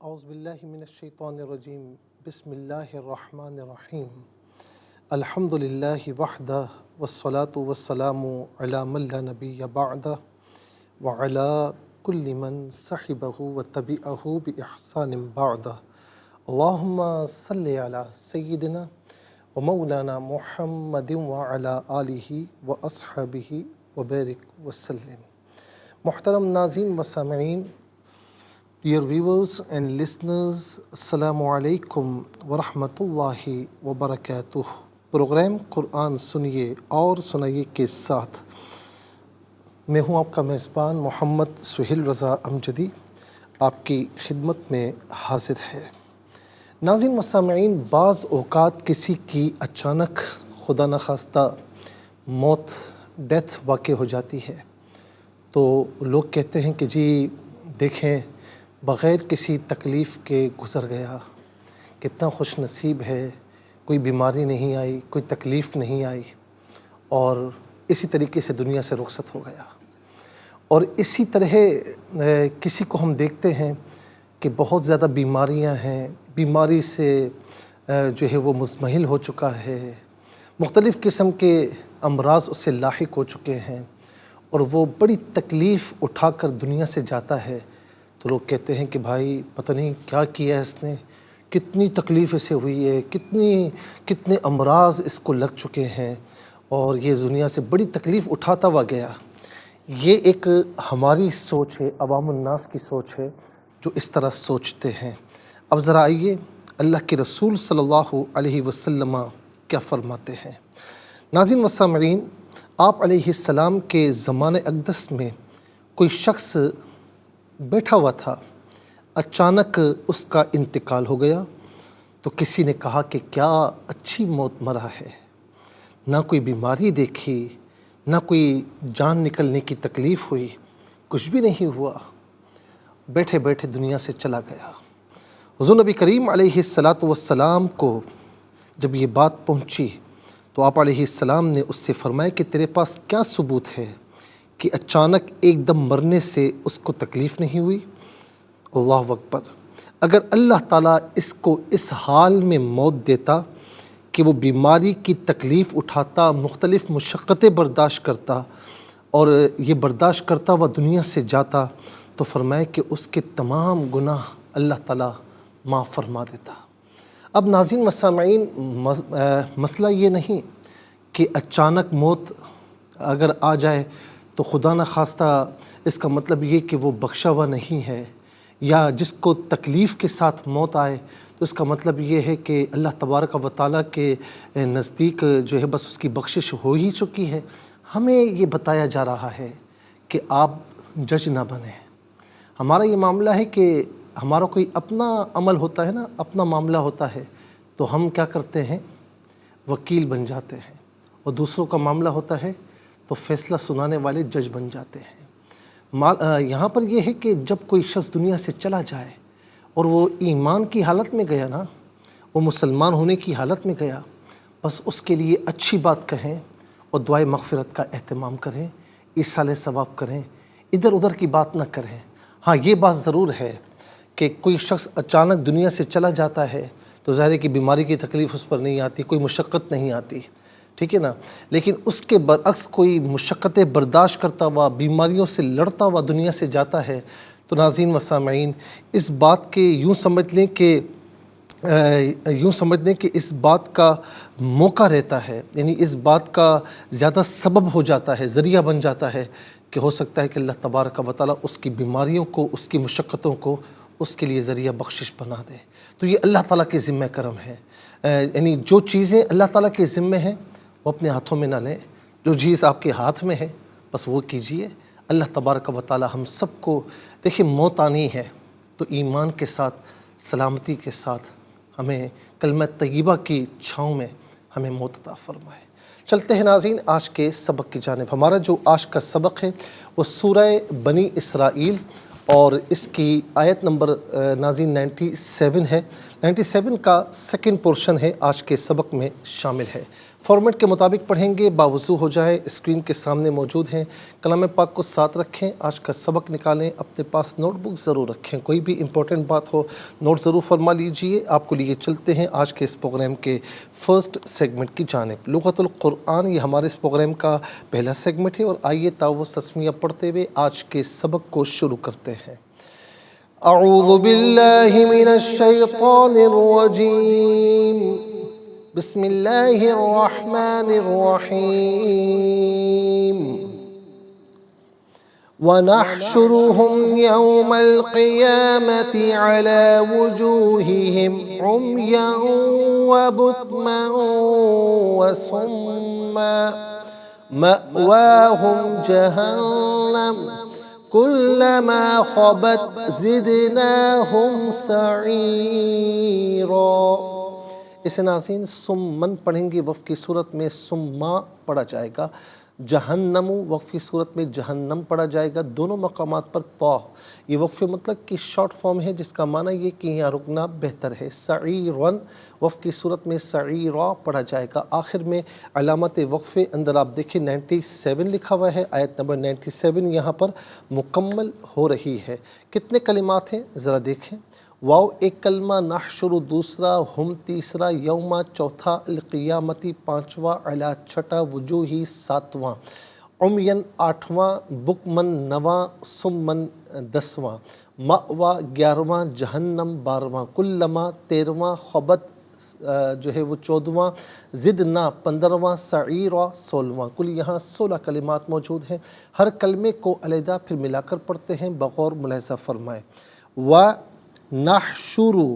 اعوذ باللہ من الشیطان الرجیم بسم اللہ الرحمن الرحیم الحمد للہ وحدہ والصلاة والسلام علی من لا نبی بعدہ وعلی کل من صحبہ وتبعہ بإحسان بعدہ اللہم صلی علی سیدنا ومولانا محمد وعلی آلہ واصحابہ وبارک وسلم۔ محترم ناظرین و سامعین، Dear viewers and listeners, Assalamu alaikum wa rahmatullahi wa barakatuh۔ Programme Quran سنیے اور سنائیے کے ساتھ میں ہوں آپ کا میزبان محمد سہیل رضا امجدی، آپ کی خدمت میں حاضر ہے۔ ناظرین و سامعین، بعض اوقات کسی کی اچانک خدا نخواستہ موت ڈیتھ واقع ہو جاتی ہے تو لوگ کہتے ہیں کہ جی دیکھیں بغیر کسی تکلیف کے گزر گیا، کتنا خوش نصیب ہے، کوئی بیماری نہیں آئی، کوئی تکلیف نہیں آئی، اور اسی طریقے سے دنیا سے رخصت ہو گیا۔ اور اسی طرح کسی کو ہم دیکھتے ہیں کہ بہت زیادہ بیماریاں ہیں، بیماری سے جو ہے وہ مزمحل ہو چکا ہے، مختلف قسم کے امراض اس سے لاحق ہو چکے ہیں، اور وہ بڑی تکلیف اٹھا کر دنیا سے جاتا ہے تو لوگ کہتے ہیں کہ بھائی پتہ نہیں کیا کیا ہے اس نے، کتنی تکلیف اسے ہوئی ہے، کتنے امراض اس کو لگ چکے ہیں، اور یہ دنیا سے بڑی تکلیف اٹھاتا ہوا گیا۔ یہ ایک ہماری سوچ ہے، عوام الناس کی سوچ ہے جو اس طرح سوچتے ہیں۔ اب ذرا آئیے اللہ کے رسول صلی اللہ علیہ وسلم کیا فرماتے ہیں۔ ناظرین و سامعین، آپ علیہ السلام کے زمانہ اقدس میں کوئی شخص بیٹھا ہوا تھا، اچانک اس کا انتقال ہو گیا تو کسی نے کہا کہ کیا اچھی موت مرا ہے، نہ کوئی بیماری دیکھی، نہ کوئی جان نکلنے کی تکلیف ہوئی، کچھ بھی نہیں ہوا، بیٹھے بیٹھے دنیا سے چلا گیا۔ حضور نبی کریم علیہ السلام کو جب یہ بات پہنچی تو آپ علیہ السلام نے اس سے فرمایا کہ تیرے پاس کیا ثبوت ہے کہ اچانک ایک دم مرنے سے اس کو تکلیف نہیں ہوئی؟ اللہ اکبر! اگر اللہ تعالیٰ اس کو اس حال میں موت دیتا کہ وہ بیماری کی تکلیف اٹھاتا، مختلف مشقتیں برداشت کرتا، اور یہ برداشت کرتا وہ دنیا سے جاتا، تو فرمایا کہ اس کے تمام گناہ اللہ تعالیٰ معاف فرما دیتا۔ اب ناظرین و سامعین، مسئلہ یہ نہیں کہ اچانک موت اگر آ جائے تو خدا نخواستہ اس کا مطلب یہ کہ وہ بخشا ہوا نہیں ہے، یا جس کو تکلیف کے ساتھ موت آئے تو اس کا مطلب یہ ہے کہ اللہ تبارک و تعالیٰ کے نزدیک جو ہے بس اس کی بخشش ہو ہی چکی ہے۔ ہمیں یہ بتایا جا رہا ہے کہ آپ جج نہ بنیں۔ ہمارا یہ معاملہ ہے کہ ہمارا کوئی اپنا عمل ہوتا ہے نا، اپنا معاملہ ہوتا ہے تو ہم کیا کرتے ہیں، وکیل بن جاتے ہیں، اور دوسروں کا معاملہ ہوتا ہے تو فیصلہ سنانے والے جج بن جاتے ہیں۔ یہاں پر یہ ہے کہ جب کوئی شخص دنیا سے چلا جائے اور وہ ایمان کی حالت میں گیا نا، وہ مسلمان ہونے کی حالت میں گیا، بس اس کے لیے اچھی بات کہیں اور دعائے مغفرت کا اہتمام کریں، ایصال ثواب کریں، ادھر ادھر کی بات نہ کریں۔ ہاں یہ بات ضرور ہے کہ کوئی شخص اچانک دنیا سے چلا جاتا ہے تو ظاہر ہے کہ بیماری کی تکلیف اس پر نہیں آتی، کوئی مشقت نہیں آتی، ٹھیک ہے نا، لیکن اس کے برعکس کوئی مشقتیں برداشت کرتا ہوا، بیماریوں سے لڑتا ہوا دنیا سے جاتا ہے تو ناظرین و سامعین، اس بات کے یوں سمجھ لیں کہ اس بات کا موقع رہتا ہے، یعنی اس بات کا زیادہ سبب ہو جاتا ہے، ذریعہ بن جاتا ہے کہ ہو سکتا ہے کہ اللہ تبارک و تعالیٰ اس کی بیماریوں کو، اس کی مشقتوں کو اس کے لیے ذریعہ بخشش بنا دے۔ تو یہ اللہ تعالیٰ کے ذمہ کرم ہے، یعنی جو چیزیں اللہ تعالیٰ کے ذمہ ہیں وہ اپنے ہاتھوں میں نہ لیں، جو چیز آپ کے ہاتھ میں ہے بس وہ کیجئے۔ اللہ تبارک و تعالیٰ ہم سب کو، دیکھیں موت آنی ہے تو ایمان کے ساتھ، سلامتی کے ساتھ ہمیں کلمہ طیبہ کی چھاؤں میں ہمیں موت عطا فرمائے۔ چلتے ہیں ناظرین آج کے سبق کی جانب۔ ہمارا جو آج کا سبق ہے وہ سورہ بنی اسرائیل، اور اس کی آیت نمبر ناظرین 97 ہے۔ 97 کا سیکنڈ پورشن ہے، آج کے سبق میں شامل ہے۔ فارمیٹ کے مطابق پڑھیں گے، باوضو ہو جائے، اسکرین کے سامنے موجود ہیں، کلام پاک کو ساتھ رکھیں، آج کا سبق نکالیں، اپنے پاس نوٹ بک ضرور رکھیں، کوئی بھی امپورٹنٹ بات ہو نوٹ ضرور فرما لیجئے۔ آپ کو لیے چلتے ہیں آج کے اس پروگرام کے فرسٹ سیگمنٹ کی جانب، لغت القرآن۔ یہ ہمارے اس پروگرام کا پہلا سیگمنٹ ہے، اور آئیے تعوذ تسمیہ پڑھتے ہوئے آج کے سبق کو شروع کرتے ہیں۔ اعوذ باللہ من الشیطان الرجیم، بسم اللہ الرحمن الرحیم۔ وَنَحْشُرُهُمْ يَوْمَ الْقِيَامَةِ عَلَى وُجُوهِهِمْ عُمْيًا وَبُكْمًا وَصُمًّا مَأْوَاهُمْ جَهَنَّمُ كُلَّمَا خَبَتْ زِدْنَاهُمْ سَعِيرًا۔ اسے ناظرین سمن پڑھیں گے، وقف کی صورت میں سما پڑھا جائے گا، جہنم وقف کی صورت میں جہنم پڑھا جائے گا، دونوں مقامات پر تو۔ یہ وقف مطلق کی شارٹ فارم ہے، جس کا معنی یہ کہ یہاں رکنا بہتر ہے۔ سعیرن وقف کی صورت میں سعیرا پڑھا جائے گا، آخر میں علامت وقف اندر آپ دیکھیں 97 لکھا ہوا ہے، آیت نمبر 97 یہاں پر مکمل ہو رہی ہے۔ کتنے کلمات ہیں ذرا دیکھیں۔ واو ایک کلمہ، نحشر دوسرا، ہم تیسرا، یوما چوتھا، القیامتی پانچواں، علی چھٹا، وجوہی ساتواں، عمین آٹھواں، بکمن نواں، سمن دسواں، مأوا گیارہواں، جہنم بارہواں، کلما تیرہواں، خبت جو ہے وہ 14واں، زدنا 15واں، سعیرا 16واں۔ کل یہاں 16 کلمات موجود ہیں، ہر کلمے کو علیحدہ پھر ملا کر پڑھتے ہیں، بغور ملاحظہ فرمائیں۔ نحشرو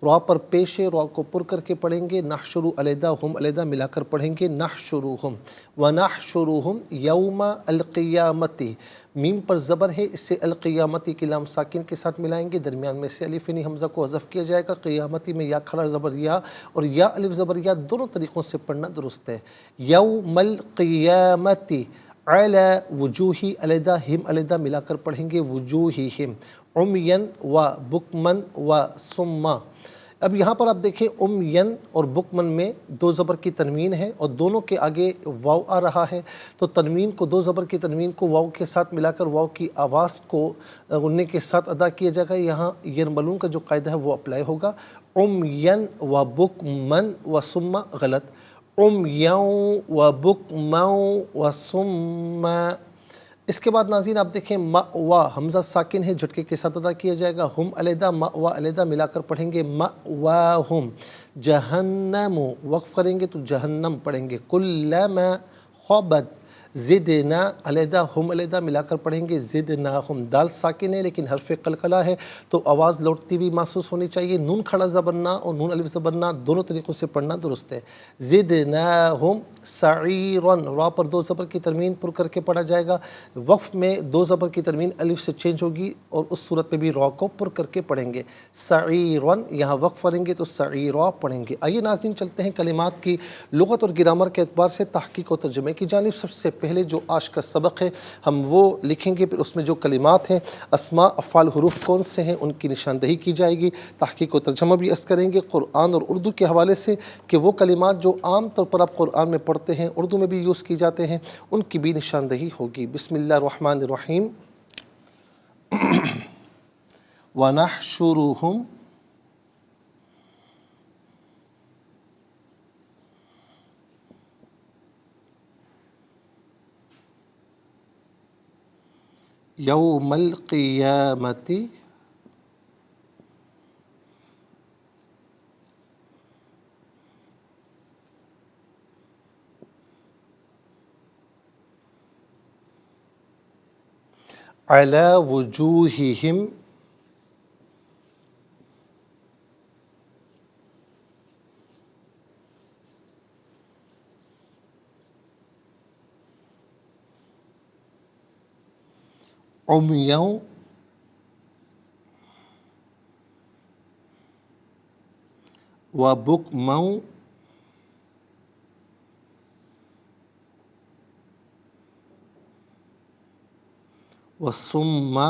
را پر پیش ہے، را کو پر کر کے پڑھیں گے، نحشرو علیحدہ، ہم علیحدہ ملا کر پڑھیں گے، نحشروہم۔ ونحشروہم یوم القیامتی، میم پر زبر ہے، اس سے القیامتی کی لام ساکن کے ساتھ ملائیں گے، درمیان میں سے الف حمزہ کو حذف کیا جائے گا، قیامتی میں یا کھڑا زبر یا اور یا الف زبر یا دونوں طریقوں سے پڑھنا درست ہے۔ یوم القیامتی علی وجوہی علیحدہ، ہم علیحدہ ملا کر پڑھیں گے، وجوہہم، عمین و بکمن و سما۔ اب یہاں پر آپ دیکھیں عمین اور بکمن میں دو زبر کی تنوین ہے، اور دونوں کے آگے واو آ رہا ہے، تو تنوین کو، دو زبر کی تنوین کو واو کے ساتھ ملا کر واو کی آواز کو غنّے کے ساتھ ادا کیا جائے گا۔ یہاں یرملون کا جو قاعدہ ہے وہ اپلائی ہوگا۔ عمین و بکمن و سما غلط، عمین و بکمن و سما۔ اس کے بعد ناظرین آپ دیکھیں مأوا، حمزہ ساکن ہے، جھٹکے کے ساتھ ادا کیا جائے گا، ہم علیحدہ، مأوا علیحدہ ملا کر پڑھیں گے، مأواہم، جہنم وقف کریں گے تو جہنم پڑھیں گے، کلما خبت زدنا علیحدہ، ہم علیحدہ ملا کر پڑھیں گے، زدناہم، دال ساکن ہے لیکن حرف قلقلہ ہے تو آواز لوٹتی بھی محسوس ہونی چاہیے، نون کھڑا زبرنا اور نون الف زبرنا دونوں طریقوں سے پڑھنا درست ہے۔ زدناہم سعیرن، را پر دو زبر کی تنوین پر کر کے پڑھا جائے گا، وقف میں دو زبر کی تنوین الف سے چینج ہوگی اور اس صورت میں بھی را کو پر کر کے پڑھیں گے، سعیرن، یہاں وقف کریں گے تو سعیرا پڑھیں گے۔ آئیے ناظرین چلتے ہیں کلمات کی لغت اور گرامر کے اعتبار سے تحقیق و ترجمے کی جانب۔ سب سے پہلے جو آج کا سبق ہے ہم وہ لکھیں گے، پھر اس میں جو کلمات ہیں، اسماء، افعال، حروف کون سے ہیں ان کی نشاندہی کی جائے گی، تحقیق و ترجمہ بھی عرض کریں گے قرآن اور اردو کے حوالے سے کہ وہ کلمات جو عام طور پر آپ قرآن میں پڑھتے ہیں، اردو میں بھی یوز کی جاتے ہیں، ان کی بھی نشاندہی ہوگی۔ بسم اللہ الرحمن الرحیم۔ وَنَحْشُرُهُمْ یوم القیامتی علی وجوہہم عمیا و بکما و سما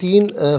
3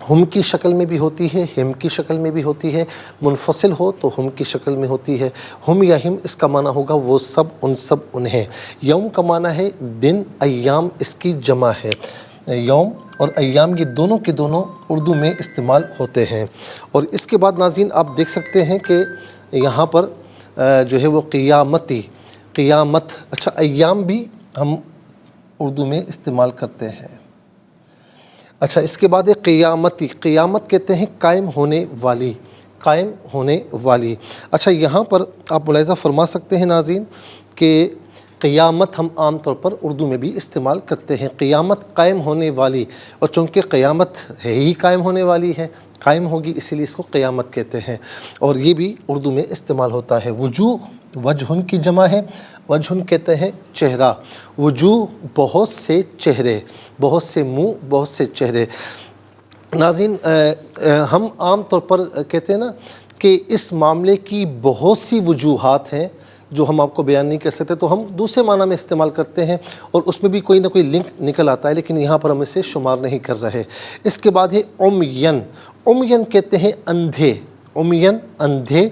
ہم کی شکل میں بھی ہوتی ہے، ہم کی شکل میں بھی ہوتی ہے، منفصل ہو تو ہم کی شکل میں ہوتی ہے۔ ہم یا ہم اس کا معنی ہوگا وہ سب انہیں۔ یوم کا معنی ہے دن، ایام اس کی جمع ہے۔ یوم اور ایام یہ دونوں کے دونوں اردو میں استعمال ہوتے ہیں۔ اور اس کے بعد ناظرین آپ دیکھ سکتے ہیں کہ یہاں پر جو ہے وہ قیامتی، قیامت، اچھا ایام بھی ہم اردو میں استعمال کرتے ہیں۔ اچھا اس کے بعد ہے قیامتی، قیامت کہتے ہیں قائم ہونے والی، قائم ہونے والی۔ اچھا یہاں پر آپ ملاحظہ فرما سکتے ہیں ناظرین کہ قیامت ہم عام طور پر اردو میں بھی استعمال کرتے ہیں، قیامت قائم ہونے والی، اور چونکہ قیامت ہے ہی قائم ہونے والی ہے، قائم ہوگی اسی لیے اس کو قیامت کہتے ہیں، اور یہ بھی اردو میں استعمال ہوتا ہے۔ وجوہ، وجہن کی جمع ہے، وجہن کہتے ہیں چہرہ، وجوہ بہت سے چہرے، بہت سے منہ، بہت سے چہرے۔ ناظرین ہم عام طور پر کہتے ہیں نا کہ اس معاملے کی بہت سی وجوہات ہیں جو ہم آپ کو بیان نہیں کر سکتے، تو ہم دوسرے معنی میں استعمال کرتے ہیں اور اس میں بھی کوئی نہ کوئی لنک نکل آتا ہے، لیکن یہاں پر ہم اسے شمار نہیں کر رہے۔ اس کے بعد ہے عمین، عمین کہتے ہیں اندھے، عمین اندھے،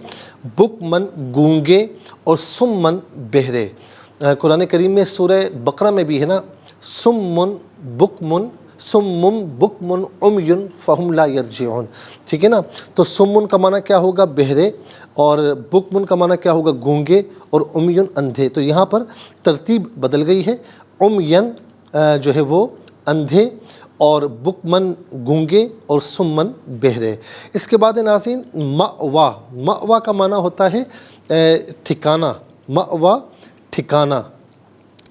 بکمن گونگے، اور سمن بہرے۔ قرآن کریم میں سورہ بقرہ میں بھی ہے نا، سمن بکمن، سمم بکمن عمیٌ فہم لا یرجعون، ٹھیک ہے نا۔ تو سمن کا معنی کیا ہوگا؟ بہرے، اور بکمن کا معنی کیا ہوگا؟ گونگے، اور عمیٌ اندھے۔ تو یہاں پر ترتیب بدل گئی ہے، عمیٌ جو ہے وہ اندھے، اور بکمن گونگے، اور سمن بہرے۔ اس کے بعد ناظرین مأوا، مأوا کا معنی ہوتا ہے ٹھکانہ، مأوا ٹھکانہ،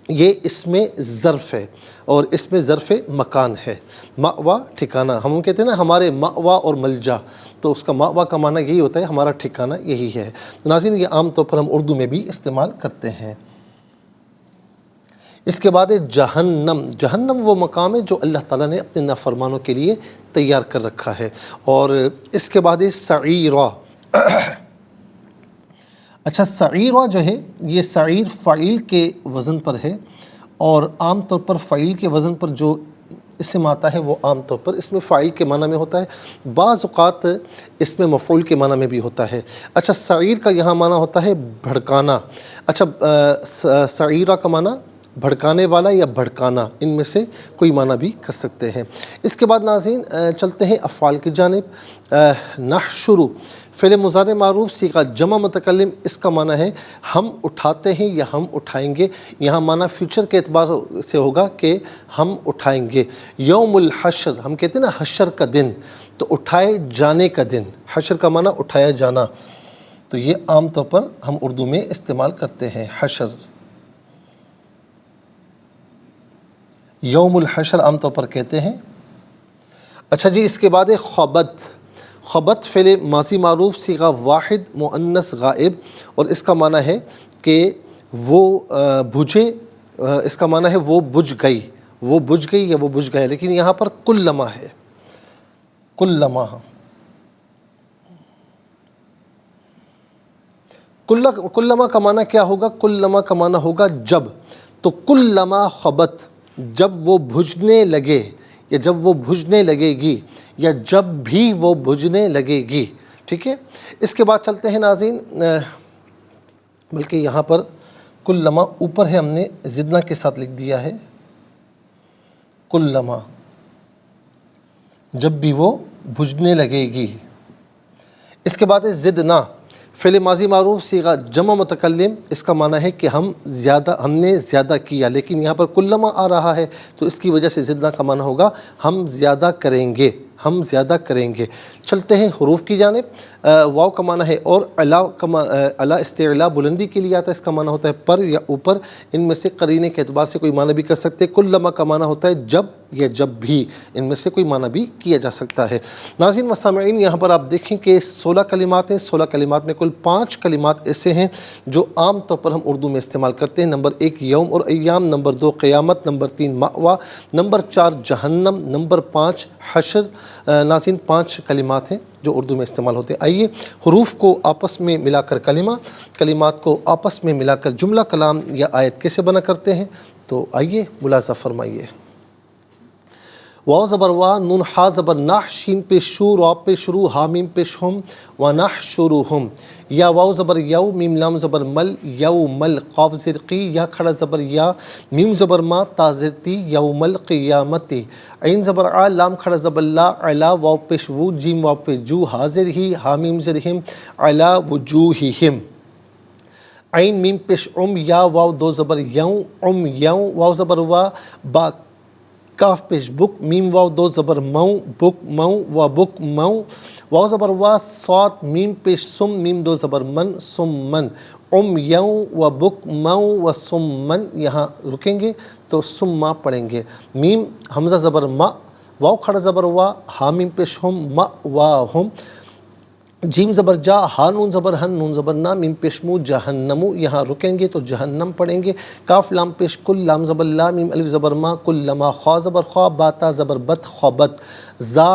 یہ اس میں ظرف ہے اور اس میں ظرف مکان ہے۔ مأوا ٹھکانہ، ہم کہتے ہیں نا ہمارے مأوا اور ملجا، تو اس کا مأوا کا معنی یہی ہوتا ہے ہمارا ٹھکانہ یہی ہے۔ ناظرین یہ عام طور پر ہم اردو میں بھی استعمال کرتے ہیں۔ اس کے بعد ہے جہنم، جہنم وہ مقام ہے جو اللہ تعالیٰ نے اپنے نافرمانوں کے لیے تیار کر رکھا ہے۔ اور اس کے بعد ہے سعیرہ، اچھا سعیرہ جو ہے یہ سعیر فعیل کے وزن پر ہے، اور عام طور پر فعیل کے وزن پر جو اسم آتا ہے وہ عام طور پر اس میں فاعل کے معنی میں ہوتا ہے، بعض اوقات اس میں مفعول کے معنی میں بھی ہوتا ہے۔ اچھا سعیر کا یہاں معنی ہوتا ہے بھڑکانا، اچھا سعیرہ کا معنی بھڑکانے والا یا بھڑکانا، ان میں سے کوئی معنی بھی کر سکتے ہیں۔ اس کے بعد ناظرین چلتے ہیں افعال کی جانب۔ نحشر فعل مضارع معروف صیغہ جمع متکلم، اس کا معنی ہے ہم اٹھاتے ہیں یا ہم اٹھائیں گے، یہاں معنی فیوچر کے اعتبار سے ہوگا کہ ہم اٹھائیں گے۔ یوم الحشر، ہم کہتے ہیں نا حشر کا دن، تو اٹھائے جانے کا دن، حشر کا معنی اٹھایا جانا، تو یہ عام طور پر ہم اردو میں استعمال کرتے ہیں حشر۔ یوم الحشر عام طور پر کہتے ہیں۔ اچھا جی اس کے بعد ہے خبت، خبت فعل ماضی معروف صیغہ واحد مؤنث غائب، اور اس کا معنی ہے کہ وہ بجھے، اس کا معنی ہے وہ بجھ گئی، وہ بجھ گئی یا وہ بجھ گئے، لیکن یہاں پر کلما ہے، کلما، کلما کا معنی کیا ہوگا؟ کلما کا معنی ہوگا جب، تو کلما خبت، جب وہ بجھنے لگے یا جب وہ بجھنے لگے گی یا جب بھی وہ بجھنے لگے گی، ٹھیک ہے۔ اس کے بعد چلتے ہیں ناظرین، بلکہ یہاں پر کلما اوپر ہے، ہم نے زدنا کے ساتھ لکھ دیا ہے، کلما جب بھی وہ بجھنے لگے گی۔ اس کے بعد ہے زدنا فعل ماضی معروف صیغہ جمع متکلم، اس کا معنی ہے کہ ہم نے زیادہ کیا، لیکن یہاں پر کلما آ رہا ہے تو اس کی وجہ سے زدنا کا معنی ہوگا ہم زیادہ کریں گے، ہم زیادہ کریں گے۔ چلتے ہیں حروف کی جانب۔ واو کا معنی ہے اور، علا استعلاء بلندی کے لیے آتا ہے، اس کا معنی ہوتا ہے پر یا اوپر، ان میں سے قرینے کے اعتبار سے کوئی معنی بھی کر سکتے ہیں۔ کلما کا معنی ہوتا ہے جب یا جب بھی، ان میں سے کوئی معنی بھی کیا جا سکتا ہے۔ ناظرین و سامعین یہاں پر آپ دیکھیں کہ 16 کلمات ہیں، 16 کلمات میں کل 5 کلمات ایسے ہیں جو عام طور پر ہم اردو میں استعمال کرتے ہیں۔ نمبر 1 یوم اور ایام، نمبر 2 قیامت، نمبر 3 مأوا، نمبر 4 جہنم، نمبر 5 حشر۔ ناظرین 5 کلمات ہیں جو اردو میں استعمال ہوتے ہیں۔ آئیے حروف کو آپس میں ملا کر کلمہ، کلمات کو آپس میں ملا کر جملہ کلام یا آیت کیسے بنا کرتے ہیں، تو آئیے ملاحظہ فرمائیے۔ واو زبر وا، نون ہا زبر نح، شین پیش شو، را پیش رو، ہا میم پیش ہم، ونحشرہم. یا واو زبر یو، میم لام زبر مل، یومل، قاف زیر قی، یا کھڑا زبر یا، میم زبر ما، تا زیر تی، یوم القیامتی. عین زبر آ، لام کھڑا زبر لا، علا، واو پیش وو، جیم واو پیش جو، حاضر ہی، ہا میم زیر ہم، علا وجوہہم. عین میم پیش یا، واو دو زبر یوں، یوں، واو زبر وا، با کاف پیش بک، میم واو دو زبر مو، بک مو، و بک مو، واو زبر وا، صاد میم پیش سم، میم دو زبر من، سم من، یوں و بک مو و سم من. یہاں رکیں گے تو سما پڑھیں گے. میم حمزہ زبر ما، واو کھڑا زبر وا، ہا میم پیش ہم، ما وا ہم. جیم زبر جا، ہا نون زبر ہن، نون زبر نا، میم پیش مو، جہنمو. یہاں رکیں گے تو جہنم پڑھیں گے. کاف لام پیش کل، لام زبر لا، میم الف زبر ما، کل لما، خوا زبر خوا، باتا زبر بت، خوبت. زا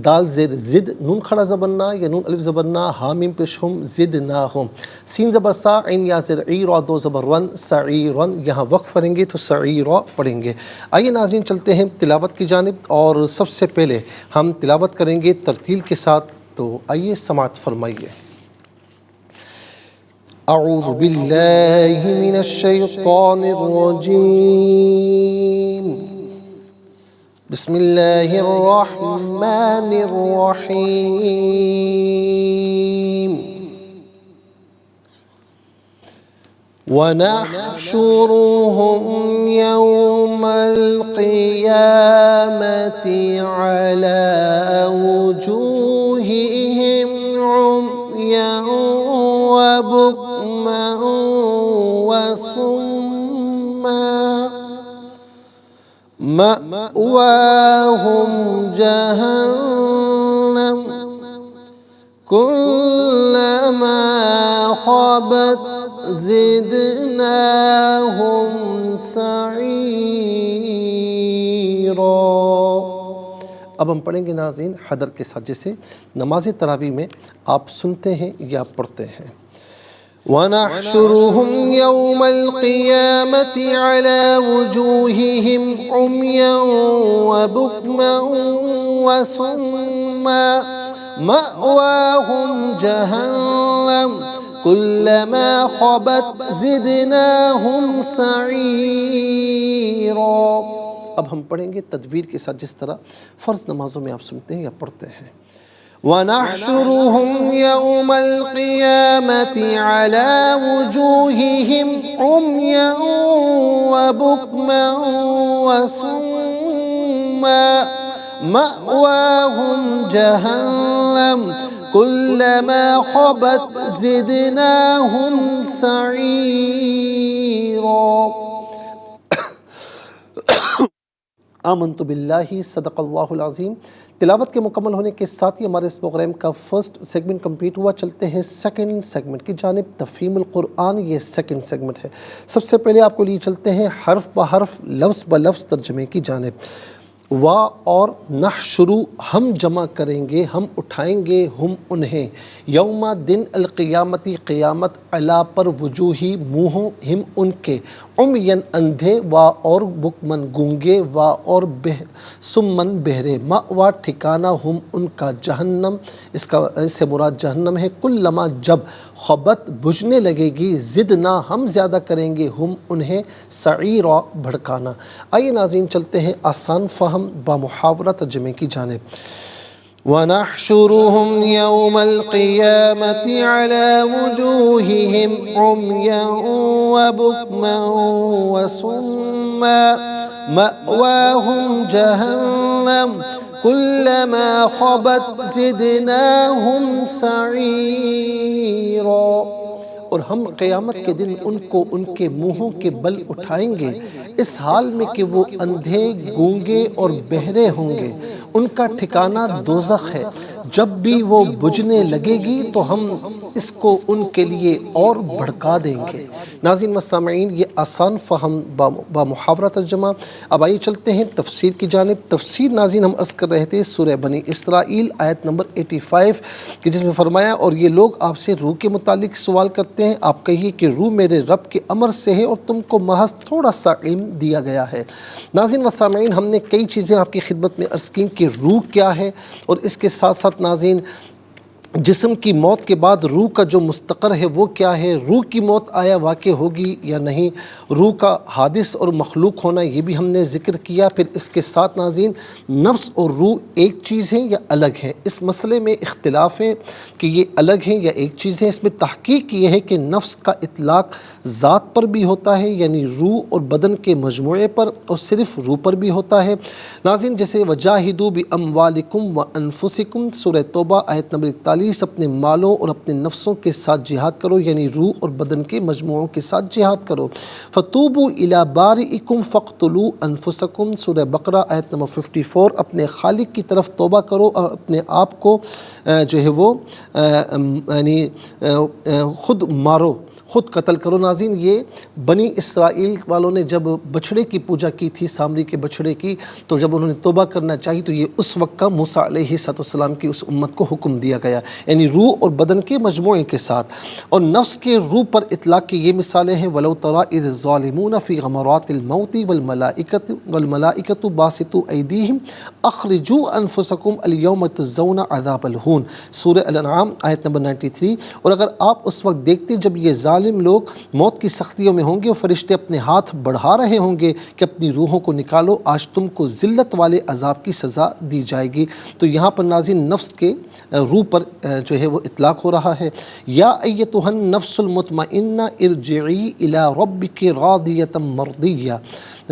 دال زیر زد، نون کھڑا زبر نا یا نون الف زبر نا، ہا میم پیش ہم، زد نا ہم. سین زبر سا، عین یا زیر عی، را دو زبر رن، سعیرن. یہاں وقف کریں گے تو سعیرا پڑھیں گے. آئیے ناظرین چلتے ہیں تلاوت کی جانب، اور سب سے پہلے ہم تلاوت کریں گے ترتیل کے ساتھ. تو آئیے سماعت فرمائیے. اعوذ باللہ من الشیطان الرجیم، بسم اللہ الرحمن الرحیم. وَنَحْشُرُهُمْ يَوْمَ الْقِيَامَةِ عَلَى وُجُوهِهِمْ عُمْيًا وَبُكْمًا وَصُمًّا مَأْوَاهُمْ جَهَنَّمُ كُلَّمَا خَبَتْ زدناهم سعیرا. اب ہم پڑھیں گے ناظرین حدر کے ساتھ، جیسے نماز تراویح میں آپ سنتے ہیں یا پڑھتے ہیں. وَنَحْشُرُهُمْ يَوْمَ الْقِيَامَةِ عَلَى وُجُوهِهِمْ عُمْيًا وَبُكْمًا وَصُمًّا مَأْوَاهُمْ جَهَنَّمُ كُلَّمَا خَبَتْ زِدْنَاهُمْ سَعِيرًا. اب ہم پڑھیں گے تدویر کے ساتھ، جس طرح فرض نمازوں میں آپ سنتے ہیں یا پڑھتے ہیں. وَنَحْشُرُهُمْ يَوْمَ الْقِيَامَةِ عَلَى وُجُوهِهِمْ عُمْيًا وَبُكْمًا وَصُمًّا مَأْوَاهُمْ جَهَنَّمُ كُلَّمَا خَبَتْ زِدْنَاهُمْ سَعِيرًا. آمنت باللہ، صدق اللہ العظیم. تلاوت کے مکمل ہونے کے ساتھ ہی ہمارے اس پروگرام کا فرسٹ سیگمنٹ کمپلیٹ ہوا. چلتے ہیں سیکنڈ سیگمنٹ کی جانب. تفہیم القرآن، یہ سیکنڈ سیگمنٹ ہے. سب سے پہلے آپ کو لیے چلتے ہیں حرف بحرف، لفظ بلفظ ترجمے کی جانب. وا اور نحشرو، ہم جمع کریں گے، ہم اٹھائیں گے، ہم انہیں، یوم دن، القیامتی قیامت، علا پر، وجوہی منہوں، ہم ان کے، عمین اندھے، وا اور بکمن گونگے، وا اور سمن بہرے، مأوا ٹھکانہ، ہم ان کا، جہنم، اس سے مراد جہنم ہے، کلما جب، خبت بجھنے لگے گی، زدنا ہم زیادہ کریں گے، ہم انہیں، سعیرا بھڑکانا. آئیے ناظرین چلتے ہیں آسان فہم بامحاورہ ترجمے کی جانب. وَنَحْشُرُهُمْ يَوْمَ الْقِيَامَةِ عَلَى وُجُوهِهِمْ عُمْيًا وَبُكْمًا وَصُمًّا مَأْوَاهُمْ جَهَنَّمُ كُلَّمَا خَبَتْ زِدْنَاهُمْ سَعِيرًا. اور ہم قیامت کے دن ان کو ان کے منہوں کے بل اٹھائیں گے، اس حال میں کہ وہ اندھے، گونگے اور بہرے ہوں گے. ان کا ٹھکانہ دوزخ ہے. جب بھی وہ بجھنے لگے گی تو ہم اس کو ان کے لیے اور بھڑکا دیں گے۔ ناظرین و سامعین، یہ آسان فہم با محاورہ ترجمہ۔ اب آئیے چلتے ہیں تفسیر کی جانب۔ تفسیر ناظرین ہم عرض کر رہے تھے سورہ بنی اسرائیل آیت نمبر 85 کہ جس میں فرمایا اور یہ لوگ آپ سے روح کے متعلق سوال کرتے ہیں، آپ کہیے کہ روح میرے رب کے امر سے ہے اور تم کو محض تھوڑا سا علم دیا گیا ہے۔ ناظرین و سامعین، ہم نے کئی چیزیں آپ کی خدمت میں عرض کی کہ روح کیا ہے، اور اس کے ساتھ ساتھ ناظرین جسم کی موت کے بعد روح کا جو مستقر ہے وہ کیا ہے، روح کی موت آیا واقع ہوگی یا نہیں، روح کا حادث اور مخلوق ہونا یہ بھی ہم نے ذکر کیا۔ پھر اس کے ساتھ ناظرین نفس اور روح ایک چیز ہیں یا الگ ہیں، اس مسئلے میں اختلاف ہے کہ یہ الگ ہیں یا ایک چیز ہیں۔ اس میں تحقیق یہ ہے کہ نفس کا اطلاق ذات پر بھی ہوتا ہے، یعنی روح اور بدن کے مجموعے پر، اور صرف روح پر بھی ہوتا ہے۔ ناظرین جیسے وجاہدوا باموالکم وانفسکم سورہ توبہ آیت نمبر 41، اپنے مالوں اور اپنے نفسوں کے ساتھ جہاد کرو، یعنی روح اور بدن کے مجموعوں کے ساتھ جہاد کرو۔ فتوبوا الی بارئکم فاقتلوا انفسکم سورہ بقرہ آیت نمبر 54، اپنے خالق کی طرف توبہ کرو اور اپنے آپ کو جو ہے وہ یعنی خود مارو، خود قتل کرو۔ ناظرین یہ بنی اسرائیل والوں نے جب بچھڑے کی پوجا کی تھی، سامری کے بچھڑے کی، تو جب انہوں نے توبہ کرنا چاہی تو یہ اس وقت کا موسیٰ علیہ السلام کی اس امت کو حکم دیا گیا، یعنی روح اور بدن کے مجموعے کے ساتھ۔ اور نفس کے روح پر اطلاق کی یہ مثالیں ہیں وَلَوْ تَرَىٰ إِذِ الظَّالِمُونَ فِي غَمَرَاتِ الْمَوْتِ وَالْمَلَائِكَةُ بَاسِطُو أَيْدِيهِمْ أَخْرِجُوا أَنفُسَكُمْ الْيَوْمَ تُجْزَوْنَ عَذَابَ الْهُونِ سورہ الانعام آیت نمبر 93۔ اور اگر آپ اس وقت دیکھتے جب یہ ظالم لوگ موت کی سختیوں میں ہوں گے اور فرشتے اپنے ہاتھ بڑھا رہے ہوں گے کہ اپنی روحوں کو نکالو، آج تم کو ذلت والے عذاب کی سزا دی جائے گی۔ تو یہاں پر ناظرین نفس کے روح پر جو ہے وہ اطلاق ہو رہا ہے۔ یا ایتھا النفس المطمئنہ ارجعی الی ربک راضیۃ مرضیہ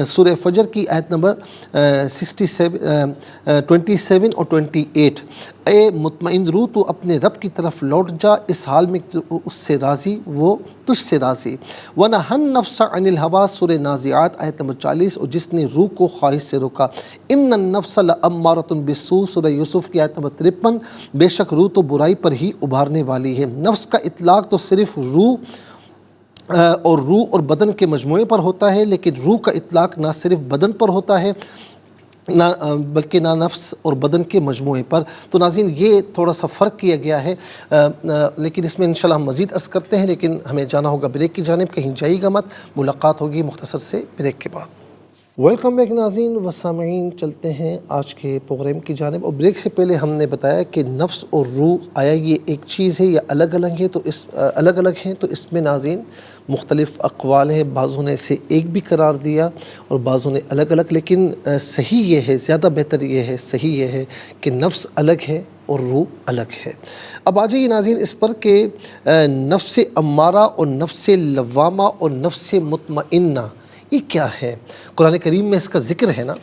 سورہ فجر کی آیت نمبر 27 اور 28، اے مطمئن روح تو اپنے رب کی طرف لوٹ جا، اس حال میں اس سے راضی وہ تجھ سے راضی۔ وَنَهَا النَّفْسَ عَنِ الْهَوَىٰ سورہ نازعات آیت نمبر 40، اور جس نے روح کو خواہش سے روکا۔ إِنَّ النَّفْسَ لَأَمَّارَةٌ بِالسُّوءِ سورہ یوسف کی آیت نمبر 53، بے شک روح تو برائی پر ہی ابھارنے والی ہے۔ نفس کا اطلاق تو صرف روح اور بدن کے مجموعے پر ہوتا ہے، لیکن روح کا اطلاق نہ صرف بدن پر ہوتا ہے بلکہ نہ نفس اور بدن کے مجموعے پر۔ تو ناظرین یہ تھوڑا سا فرق کیا گیا ہے، لیکن اس میں انشاءاللہ ہم مزید عرض کرتے ہیں، لیکن ہمیں جانا ہوگا بریک کی جانب، کہیں جائیے گا مت، ملاقات ہوگی مختصر سے بریک کے بعد۔ ویلکم بیک ناظرین و سامعین، چلتے ہیں آج کے پروگرام کی جانب۔ اور بریک سے پہلے ہم نے بتایا کہ نفس اور روح آیا یہ ایک چیز ہے یا الگ الگ ہے، الگ الگ ہیں، تو اس میں ناظرین مختلف اقوال ہیں، بعضوں نے اسے ایک بھی قرار دیا اور بعضوں نے الگ الگ، لیکن صحیح یہ ہے، زیادہ بہتر یہ ہے، صحیح یہ ہے کہ نفس الگ ہے اور روح الگ ہے۔ اب آ جائیے ناظرین اس پر کہ نفس امارہ اور نفس لوامہ اور نفس مطمئنہ یہ کیا ہے؟ قرآن کریم میں اس کا ذکر ہے نا۔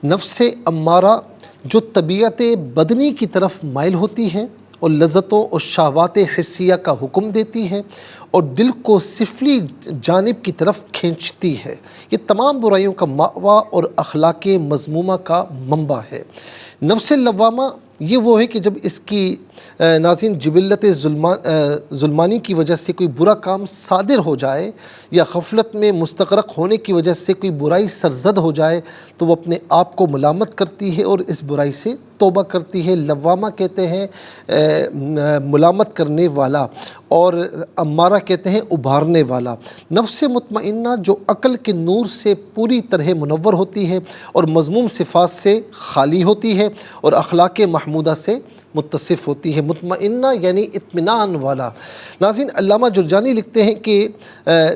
نفس امارہ جو طبیعت بدنی کی طرف مائل ہوتی ہے اور لذتوں اور شہوات حسیہ کا حکم دیتی ہے اور دل کو سفلی جانب کی طرف کھینچتی ہے، یہ تمام برائیوں کا مأویٰ اور اخلاق مذمومہ کا منبع ہے۔ نفس لوامہ یہ وہ ہے کہ جب اس کی ناظرین جبلت ظلمانی کی وجہ سے کوئی برا کام صادر ہو جائے یا غفلت میں مستغرق ہونے کی وجہ سے کوئی برائی سرزد ہو جائے تو وہ اپنے آپ کو ملامت کرتی ہے اور اس برائی سے توبہ کرتی ہے۔ لوامہ کہتے ہیں ملامت کرنے والا، اور امارہ کہتے ہیں ابھارنے والا۔ نفس مطمئنہ جو عقل کے نور سے پوری طرح منور ہوتی ہے اور مذموم صفات سے خالی ہوتی ہے اور اخلاق محمودہ سے متصف ہوتی ہے۔ مطمئنہ یعنی اطمینان والا۔ ناظرین علامہ جرجانی لکھتے ہیں کہ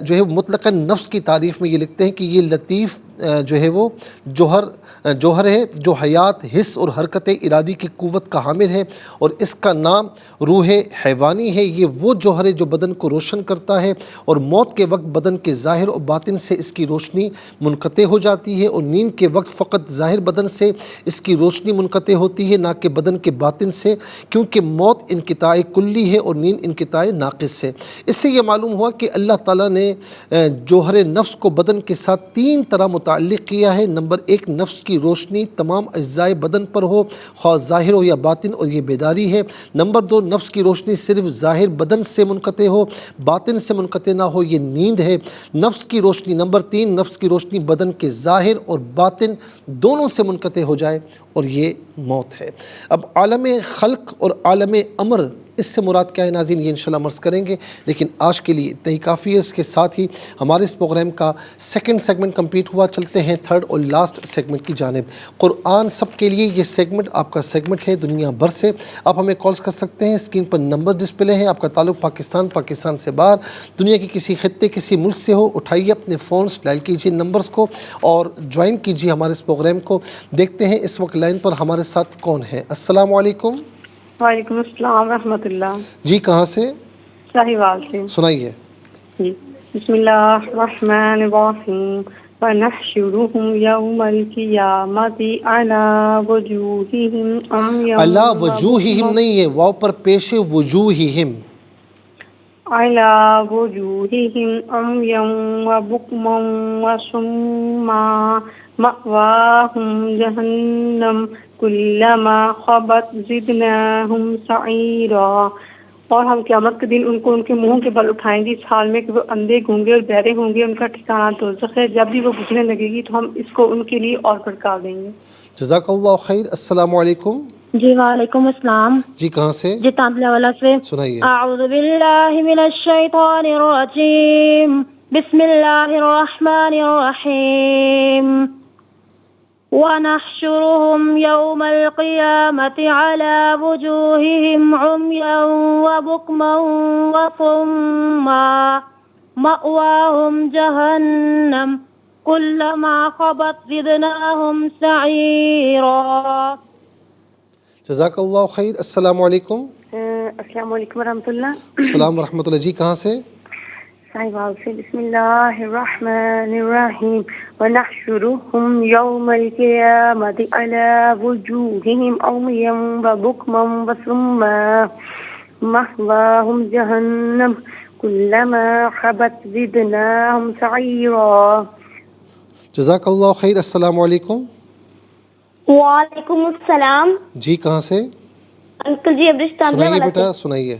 جو ہے مطلقاً نفس کی تعریف میں یہ لکھتے ہیں کہ یہ لطیف جو ہے وہ جوہر ہے جو حیات، حس اور حرکت ارادی کی قوت کا حامل ہے، اور اس کا نام روح حیوانی ہے۔ یہ وہ جوہر ہے جو بدن کو روشن کرتا ہے، اور موت کے وقت بدن کے ظاہر اور باطن سے اس کی روشنی منقطع ہو جاتی ہے، اور نیند کے وقت فقط ظاہر بدن سے اس کی روشنی منقطع ہوتی ہے، نہ کہ بدن کے باطن سے سے، کیونکہ موت انقطاع کلی ہے اور نیند انقطاع ناقص ہے۔ اس سے یہ معلوم ہوا کہ اللہ تعالیٰ نے جوہر نفس کو بدن کے ساتھ 3 طرح متعلق کیا ہے۔ نمبر 1، نفس کی روشنی تمام اجزائے بدن پر ہو، خواہ ظاہر ہو یا باطن، اور یہ بیداری ہے۔ نمبر 2، نفس کی روشنی صرف ظاہر بدن سے منقطع ہو، باطن سے منقطع نہ ہو، یہ نیند ہے۔ نفس کی روشنی نمبر 3، نفس کی روشنی بدن کے ظاہر اور باطن دونوں سے منقطع ہو جائے، اور یہ موت ہے۔ اب عالم خلق اور عالم امر، اس سے مراد کیا ہے ناظرین، یہ انشاءاللہ عرض کریں گے، لیکن آج کے لیے اتنا ہی کافی ہے۔ اس کے ساتھ ہی ہمارے اس پروگرام کا 2nd سیگمنٹ کمپلیٹ ہوا۔ چلتے ہیں 3rd اور لاسٹ سیگمنٹ کی جانب۔ قرآن سب کے لیے، یہ سیگمنٹ آپ کا سیگمنٹ ہے دنیا بھر سے۔ آپ ہمیں کالز کر سکتے ہیں، اسکرین پر نمبر ڈسپلے ہیں۔ آپ کا تعلق پاکستان سے باہر، دنیا کے کسی خطے کسی ملک سے ہو، اٹھائیے اپنے فونز، ڈائل کیجیے نمبرز کو اور جوائن کیجیے ہمارے اس پروگرام کو۔ دیکھتے ہیں اس وقت لائن پر ہمارے ساتھ کون ہے۔ السلام علیکم۔ وعلیکم السلام ورحمۃ اللہ۔ جی کہاں سے؟ شاہیوال سے۔ سنائیے۔ جی بسم اللہ الرحمن الرحیم وَنَحْشُرُهُمْ يَوْمَ الْقِيَامَةِ عَلَى وُجُوهِهِمْ عُمْيًا اللہ وجوہہم نہیں ہے، واو پر پیش ہے، وجوہہم، عَلَى وُجُوهِهِمْ عُمْيًا وَبُكْمًا وَصُمًّا مَأْوَاهُمْ جَهَنَّمُ كُلَّمَا خَبَتْ زِدْنَاهُمْ سَعِيرًا۔ اور ہم قیامت کے دن ان کو ان کے منہوں کے بل اٹھائیں گے اس حال میں کہ وہ اندھے گونگے اور بہرے ہوں گے، ان کا ٹھکانہ دوزخ ہے، جب بھی وہ بجھنے لگے گی تو ہم اس کو ان کے لیے اور بھڑکا دیں گے۔ جزاک اللہ خیر۔ السلام علیکم۔ جی وعلیکم السلام۔ جی کہاں سے؟ جی تانبلہ والا سے۔ سنائیے۔ اعوذ باللہ من الشیطان الرجیم، بسم اللہ الرحمن الرحیم۔ وَنَحْشُرُهُمْ يَوْمَ الْقِيَامَةِ عَلَى وُجُوهِهِمْ عُمْيًا وَبُكْمًا وَصُمًّا مَأْوَاهُمْ جَهَنَّمُ كُلَّمَا خَبَتْ زِدْنَاهُمْ سَعِيرًا۔ جزاک اللہ خیر۔ السلام علیکم۔ السلام علیکم ورحمۃ اللہ۔ السلام ورحمۃ اللہ۔ جی کہاں سے؟ شاہیوال سے۔ بسم اللہ الرحمن الرحیم وَنَحْشُرُهُمْ يَوْمَ الْقِيَامَةِ عَلَى وُجُوهِهِمْ عُمْيًا وَبُكْمًا وَصُمًّا مَأْوَاهُمْ جَهَنَّمُ كُلَّمَا خَبَتْ زِدْنَاهُمْ سَعِيرًا۔ جزاک اللہ خیر۔ السلام علیکم۔ وعلیکم السلام۔ جی کہاں سے؟ انکل جی ابرش تانبلہ سنائیے والا سے۔ بیٹا، سنائیے۔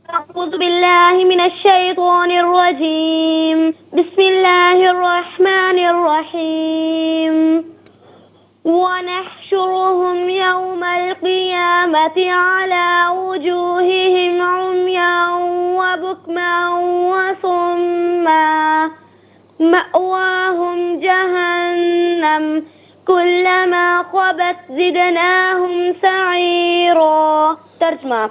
اعوذ باللہ من الشیطان الرجیم، بسم اللہ الرحمن الرحیم۔ وَنَحْشُرُهُمْ يَوْمَ الْقِيَامَةِ عَلَى وُجُوهِهِمْ عُمْيًا وَبُكْمًا وَصُمًّا مَأْوَاهُمْ جَهَنَّمُ كُلَّمَا خَبَتْ زِدْنَاهُمْ سَعِيرًا۔ ترجمہ۔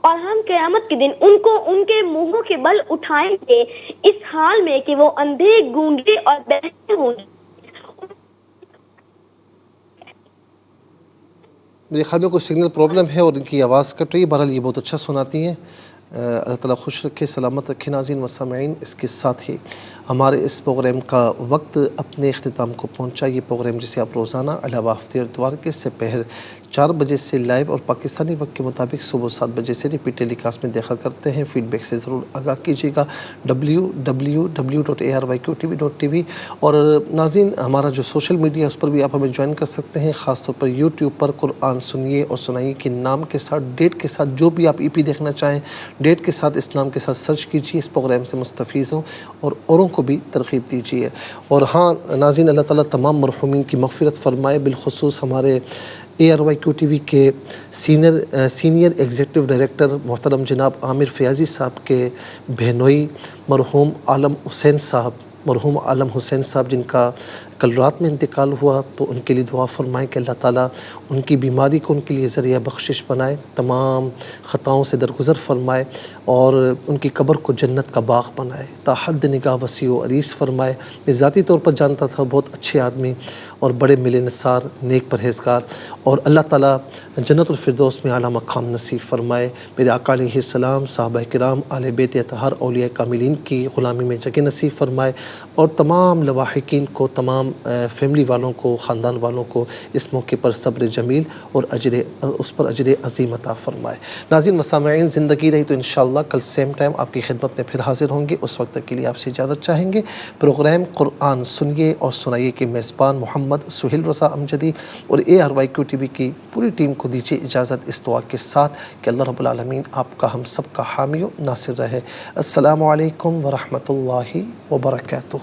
اور ہم قیامت کے دن ان کو ان کے منہوں کے بل اٹھائیں گے اس حال میں کہ وہ اندھے گونگے اور بہرے ہوں گے۔ میرے خیال میں کوئی سگنل پرابلم ہے اور ان کی آواز کٹ رہی ہے۔ بہرحال یہ بہت اچھا سناتی ہیں، اللہ تعالیٰ خوش رکھے، سلامت رکھے ناظرین و سامعین۔ اس کے ساتھ ہی ہمارے اس پروگرام کا وقت اپنے اختتام کو پہنچا۔ یہ پروگرام جسے آپ روزانہ علاوہ ہفتے اتوار کے سپہر 4 بجے سے لائیو اور پاکستانی وقت کے مطابق صبح 7 بجے سے ریپیٹ ٹیلی کاسٹ میں دیکھا کرتے ہیں۔ فیڈ بیک سے ضرور آگاہ کیجیے گا www.arYQTV.tv۔ اور ناظرین ہمارا جو سوشل میڈیا ہے اس پر بھی آپ ہمیں جوائن کر سکتے ہیں، خاص طور پر یوٹیوب پر قرآن سنیے اور سنائیے کے نام کے ساتھ، ڈیٹ کے ساتھ، جو بھی آپ ای پی دیکھنا چاہیں ڈیٹ کے ساتھ اس نام کے ساتھ سرچ کیجیے، اس پروگرام سے مستفیض ہوں اور اوروں کو بھی ترغیب دیجیے۔ اور ہاں ناظرین، اللہ تعالیٰ تمام مرحومین کی مغفرت فرمائے، بالخصوص ہمارے ARYQTV کے سینئر ایگزیکٹو ڈائریکٹر محترم جناب عامر فیاضی صاحب کے بہنوئی مرحوم عالم حسین صاحب جن کا کل رات میں انتقال ہوا، تو ان کے لیے دعا فرمائیں کہ اللہ تعالیٰ ان کی بیماری کو ان کے لیے ذریعہ بخشش بنائے، تمام خطاؤں سے درگزر فرمائے اور ان کی قبر کو جنت کا باغ بنائے، تا حد نگاہ وسیع و عریض فرمائے۔ میں ذاتی طور پر جانتا تھا، بہت اچھے آدمی اور بڑے ملنسار نیک پرہیزگار، اور اللہ تعالیٰ جنت الفردوس میں اعلیٰ مقام نصیب فرمائے۔ میرے آقا علیہ السلام، صحابہ کرام، اہل بیت اطہار، اولیاء کاملین کی غلامی میں جگہ نصیب فرمائے، اور تمام لواحقین کو، تمام فیملی والوں کو، خاندان والوں کو اس موقع پر صبر جمیل اور اس پر اجر عظیم عطا فرمائے۔ ناظرین و سامعین، زندگی رہی تو انشاءاللہ کل سیم ٹائم آپ کی خدمت میں پھر حاضر ہوں گے۔ اس وقت تک کے لیے آپ سے اجازت چاہیں گے۔ پروگرام قرآن سنیے اور سنائیے کے میزبان محمد سہیل رضا امجدی اور ARYQ TV کی پوری ٹیم کو دیجیے اجازت اس دعا کے ساتھ کہ اللہ رب العالمین آپ کا ہم سب کا حامی و ناصر رہے۔ السلام علیکم ورحمۃ اللہ وبرکاتہ۔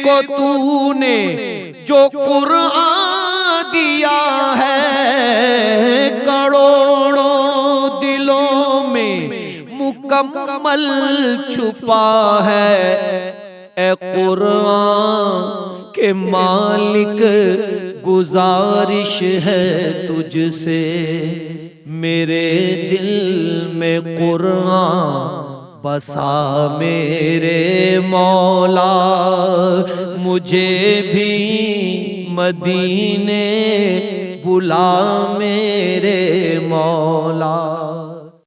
کو تو نے جو قرآن دیا ہے، کروڑوں دلوں میں مکمل چھپا ہے۔ اے قرآن کے مالک، گزارش ہے تجھ سے، میرے دل میں قرآن بسا میرے مولا، مجھے بھی مدینے بلا میرے مولا۔